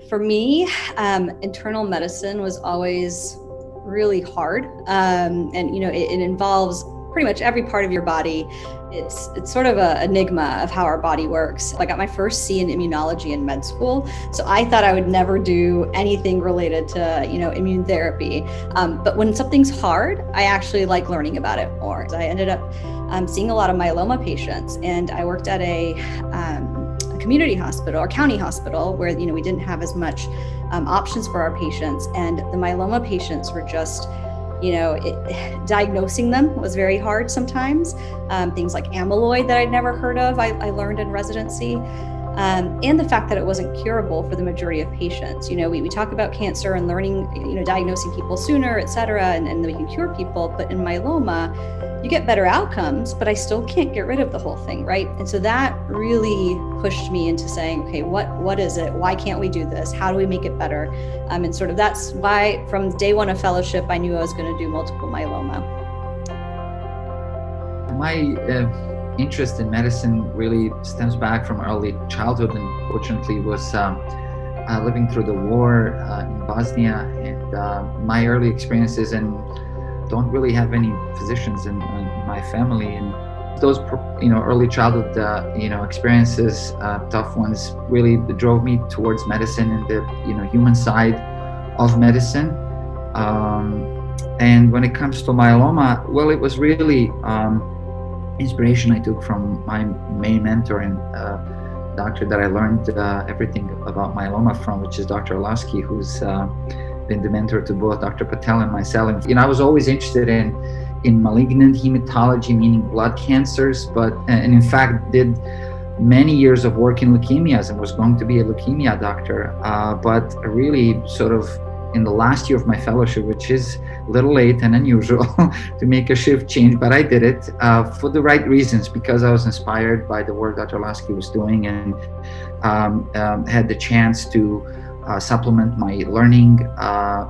For me, internal medicine was always really hard. And it involves pretty much every part of your body. It's sort of an enigma of how our body works. I got my first C in immunology in med school, so I thought I would never do anything related to immune therapy. But when something's hard, I actually like learning about it more. I ended up seeing a lot of myeloma patients, and I worked at a community hospital or county hospital where we didn't have as much options for our patients, and the myeloma patients were just diagnosing them was very hard sometimes. Things like amyloid that I'd never heard of, I learned in residency. And the fact that it wasn't curable for the majority of patients. We talk about cancer and learning, diagnosing people sooner, et cetera, and we can cure people. But in myeloma, you get better outcomes, but I still can't get rid of the whole thing, right? And so that really pushed me into saying, okay, what is it? Why can't we do this? How do we make it better? And sort of that's why from day one of fellowship, I knew I was going to do multiple myeloma. My interest in medicine really stems back from early childhood, and fortunately was living through the war in Bosnia, and my early experiences, and don't really have any physicians in my family, and those early childhood experiences, tough ones, really drove me towards medicine and the human side of medicine. And when it comes to myeloma, well, it was really inspiration I took from my main mentor and doctor that I learned everything about myeloma from, which is Dr. Orlovsky, who's been the mentor to both Dr. Patel and myself. And, I was always interested in malignant hematology, meaning blood cancers, and in fact did many years of work in leukemias and was going to be a leukemia doctor. But really sort of in the last year of my fellowship, which is a little late and unusual to make a shift change, but I did it for the right reasons, because I was inspired by the work Dr. Orlovsky was doing, and had the chance to supplement my learning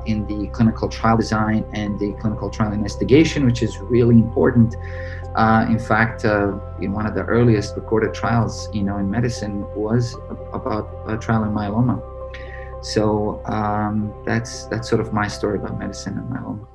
in the clinical trial design and the clinical trial investigation, which is really important. In fact, in one of the earliest recorded trials, in medicine was about a trial in myeloma. So that's sort of my story about medicine and myeloma.